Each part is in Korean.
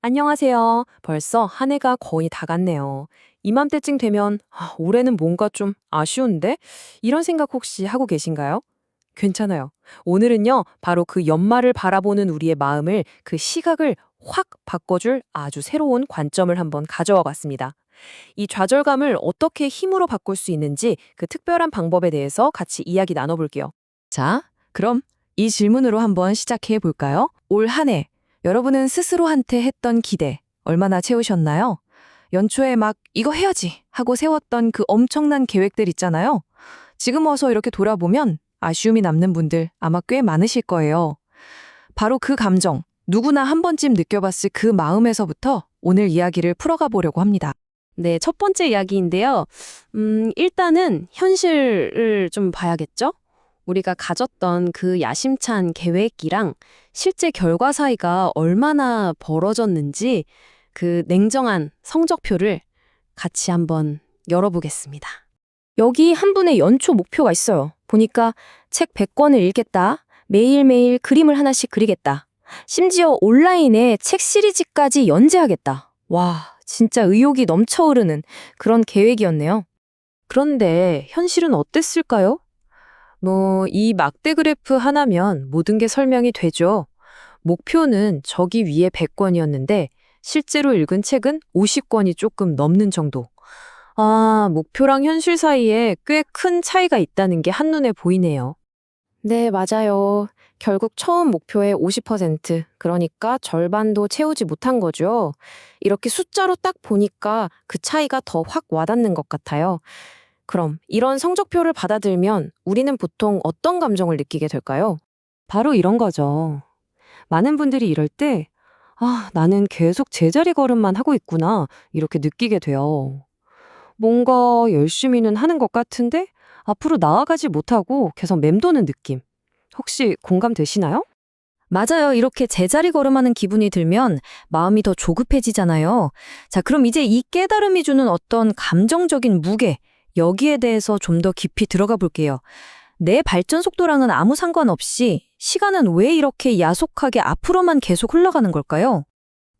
안녕하세요. 벌써 한 해가 거의 다 갔네요. 이맘때쯤 되면 올해는 뭔가 좀 아쉬운데? 이런 생각 혹시 하고 계신가요? 괜찮아요. 오늘은요, 바로 그 연말을 바라보는 우리의 마음을 그 시각을 확 바꿔줄 아주 새로운 관점을 한번 가져와 봤습니다. 이 좌절감을 어떻게 힘으로 바꿀 수 있는지 그 특별한 방법에 대해서 같이 이야기 나눠볼게요. 자, 그럼 이 질문으로 한번 시작해 볼까요? 올 한 해, 여러분은 스스로한테 했던 기대 얼마나 채우셨나요? 연초에 막 이거 해야지 하고 세웠던 그 엄청난 계획들 있잖아요. 지금 와서 이렇게 돌아보면 아쉬움이 남는 분들 아마 꽤 많으실 거예요. 바로 그 감정, 누구나 한 번쯤 느껴봤을 그 마음에서부터 오늘 이야기를 풀어가 보려고 합니다. 네, 첫 번째 이야기인데요. 일단은 현실을 좀 봐야겠죠? 우리가 가졌던 그 야심찬 계획이랑 실제 결과 사이가 얼마나 벌어졌는지 그 냉정한 성적표를 같이 한번 열어보겠습니다. 여기 한 분의 연초 목표가 있어요. 보니까 책 100권을 읽겠다. 매일매일 그림을 하나씩 그리겠다. 심지어 온라인에 책 시리즈까지 연재하겠다. 와, 진짜 의욕이 넘쳐흐르는 그런 계획이었네요. 그런데 현실은 어땠을까요? 이 막대 그래프 하나면 모든 게 설명이 되죠. 목표는 저기 위에 100권이었는데 실제로 읽은 책은 50권이 조금 넘는 정도. 목표랑 현실 사이에 꽤 큰 차이가 있다는 게 한눈에 보이네요. 네, 맞아요. 결국 처음 목표의 50%, 그러니까 절반도 채우지 못한 거죠. 이렇게 숫자로 딱 보니까 그 차이가 더 확 와닿는 것 같아요. 그럼 이런 성적표를 받아들면 우리는 보통 어떤 감정을 느끼게 될까요? 바로 이런 거죠. 많은 분들이 이럴 때, 나는 계속 제자리 걸음만 하고 있구나, 이렇게 느끼게 돼요. 뭔가 열심히는 하는 것 같은데, 앞으로 나아가지 못하고 계속 맴도는 느낌. 혹시 공감되시나요? 맞아요. 이렇게 제자리 걸음하는 기분이 들면 마음이 더 조급해지잖아요. 자, 그럼 이제 이 깨달음이 주는 어떤 감정적인 무게, 여기에 대해서 좀 더 깊이 들어가 볼게요. 내 발전 속도랑은 아무 상관없이 시간은 왜 이렇게 야속하게 앞으로만 계속 흘러가는 걸까요?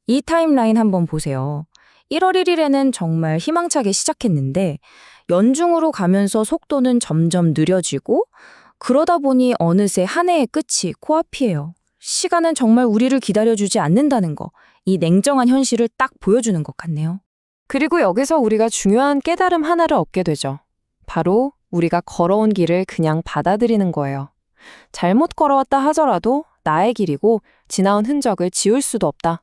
이 타임라인 한번 보세요. 1월 1일에는 정말 희망차게 시작했는데 연중으로 가면서 속도는 점점 느려지고 그러다 보니 어느새 한 해의 끝이 코앞이에요. 시간은 정말 우리를 기다려주지 않는다는 거, 이 냉정한 현실을 딱 보여주는 것 같네요. 그리고 여기서 우리가 중요한 깨달음 하나를 얻게 되죠. 바로 우리가 걸어온 길을 그냥 받아들이는 거예요. 잘못 걸어왔다 하더라도 나의 길이고 지나온 흔적을 지울 수도 없다.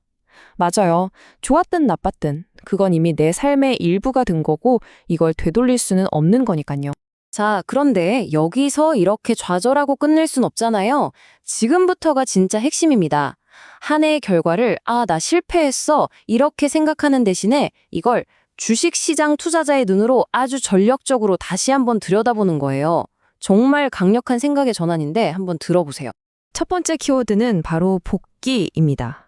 맞아요. 좋았든 나빴든 그건 이미 내 삶의 일부가 된 거고 이걸 되돌릴 수는 없는 거니까요. 자, 그런데 여기서 이렇게 좌절하고 끝낼 순 없잖아요. 지금부터가 진짜 핵심입니다. 한 해의 결과를 나 실패했어 이렇게 생각하는 대신에 이걸 주식시장 투자자의 눈으로 아주 전력적으로 다시 한번 들여다보는 거예요. 정말 강력한 생각의 전환인데 한번 들어보세요. 첫 번째 키워드는 바로 복귀입니다.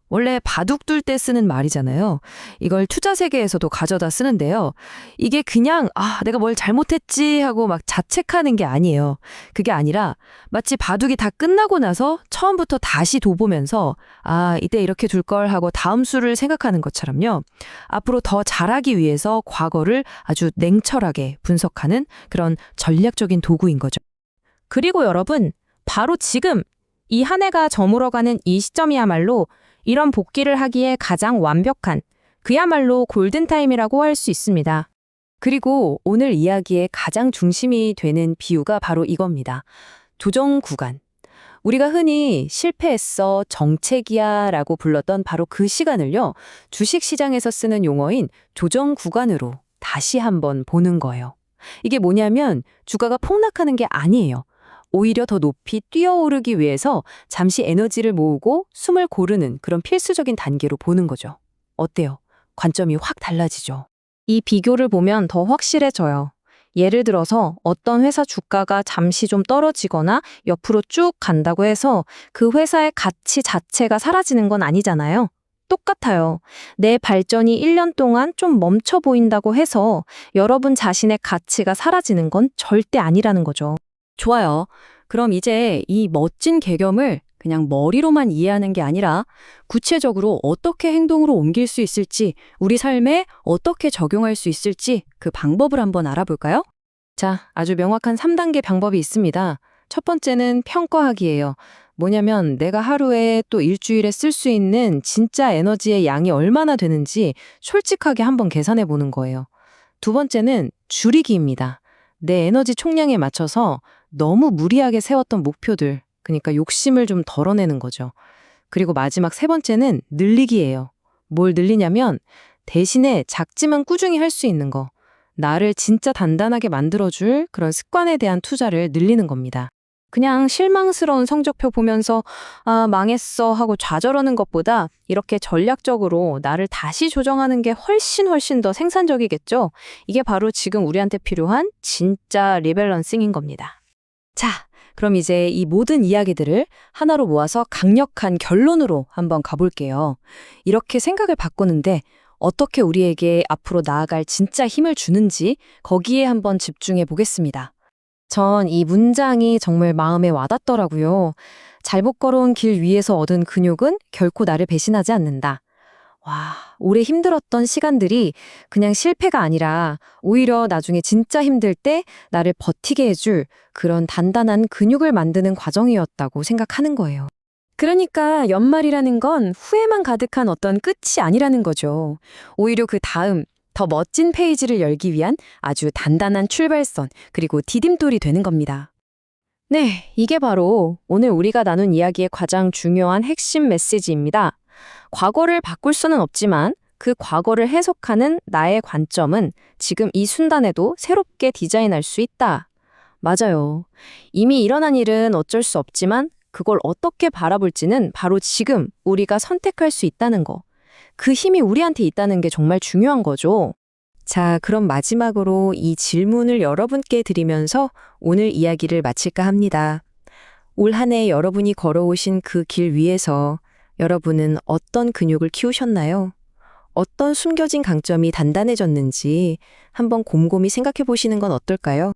원래 바둑 둘 때 쓰는 말이잖아요. 이걸 투자 세계에서도 가져다 쓰는데요. 이게 그냥 내가 뭘 잘못했지 하고 막 자책하는 게 아니에요. 그게 아니라 마치 바둑이 다 끝나고 나서 처음부터 다시 둬보면서 이때 이렇게 둘 걸 하고 다음 수를 생각하는 것처럼요. 앞으로 더 잘하기 위해서 과거를 아주 냉철하게 분석하는 그런 전략적인 도구인 거죠. 그리고 여러분, 바로 지금 이 한 해가 저물어가는 이 시점이야말로 이런 복귀를 하기에 가장 완벽한, 그야말로 골든타임이라고 할 수 있습니다. 그리고 오늘 이야기의 가장 중심이 되는 비유가 바로 이겁니다. 조정 구간. 우리가 흔히 실패했어, 정책이야 라고 불렀던 바로 그 시간을요, 주식시장에서 쓰는 용어인 조정 구간으로 다시 한번 보는 거예요. 이게 뭐냐면 주가가 폭락하는 게 아니에요. 오히려 더 높이 뛰어오르기 위해서 잠시 에너지를 모으고 숨을 고르는 그런 필수적인 단계로 보는 거죠. 어때요? 관점이 확 달라지죠. 이 비교를 보면 더 확실해져요. 예를 들어서 어떤 회사 주가가 잠시 좀 떨어지거나 옆으로 쭉 간다고 해서 그 회사의 가치 자체가 사라지는 건 아니잖아요. 똑같아요. 내 발전이 1년 동안 좀 멈춰 보인다고 해서 여러분 자신의 가치가 사라지는 건 절대 아니라는 거죠. 좋아요. 그럼 이제 이 멋진 개념을 그냥 머리로만 이해하는 게 아니라 구체적으로 어떻게 행동으로 옮길 수 있을지, 우리 삶에 어떻게 적용할 수 있을지 그 방법을 한번 알아볼까요? 자, 아주 명확한 3단계 방법이 있습니다. 첫 번째는 평가하기예요. 뭐냐면 내가 하루에 또 일주일에 쓸 수 있는 진짜 에너지의 양이 얼마나 되는지 솔직하게 한번 계산해 보는 거예요. 두 번째는 줄이기입니다. 내 에너지 총량에 맞춰서 너무 무리하게 세웠던 목표들, 그러니까 욕심을 좀 덜어내는 거죠. 그리고 마지막 세 번째는 늘리기예요. 뭘 늘리냐면 대신에 작지만 꾸준히 할 수 있는 거, 나를 진짜 단단하게 만들어줄 그런 습관에 대한 투자를 늘리는 겁니다. 그냥 실망스러운 성적표 보면서 아, 망했어 하고 좌절하는 것보다 이렇게 전략적으로 나를 다시 조정하는 게 훨씬 더 생산적이겠죠? 이게 바로 지금 우리한테 필요한 진짜 리밸런싱인 겁니다. 자, 그럼 이제 이 모든 이야기들을 하나로 모아서 강력한 결론으로 한번 가볼게요. 이렇게 생각을 바꾸는데 어떻게 우리에게 앞으로 나아갈 진짜 힘을 주는지 거기에 한번 집중해 보겠습니다. 전 이 문장이 정말 마음에 와닿더라고요. 잘못 걸어온 길 위에서 얻은 근육은 결코 나를 배신하지 않는다. 와, 오래 힘들었던 시간들이 그냥 실패가 아니라 오히려 나중에 진짜 힘들 때 나를 버티게 해줄 그런 단단한 근육을 만드는 과정이었다고 생각하는 거예요. 그러니까 연말이라는 건 후회만 가득한 어떤 끝이 아니라는 거죠. 오히려 그 다음 더 멋진 페이지를 열기 위한 아주 단단한 출발선, 그리고 디딤돌이 되는 겁니다. 네, 이게 바로 오늘 우리가 나눈 이야기의 가장 중요한 핵심 메시지입니다. 과거를 바꿀 수는 없지만 그 과거를 해석하는 나의 관점은 지금 이 순간에도 새롭게 디자인할 수 있다. 맞아요. 이미 일어난 일은 어쩔 수 없지만 그걸 어떻게 바라볼지는 바로 지금 우리가 선택할 수 있다는 거. 그 힘이 우리한테 있다는 게 정말 중요한 거죠. 자, 그럼 마지막으로 이 질문을 여러분께 드리면서 오늘 이야기를 마칠까 합니다. 올 한 해 여러분이 걸어오신 그 길 위에서 여러분은 어떤 근육을 키우셨나요? 어떤 숨겨진 강점이 단단해졌는지 한번 곰곰이 생각해 보시는 건 어떨까요?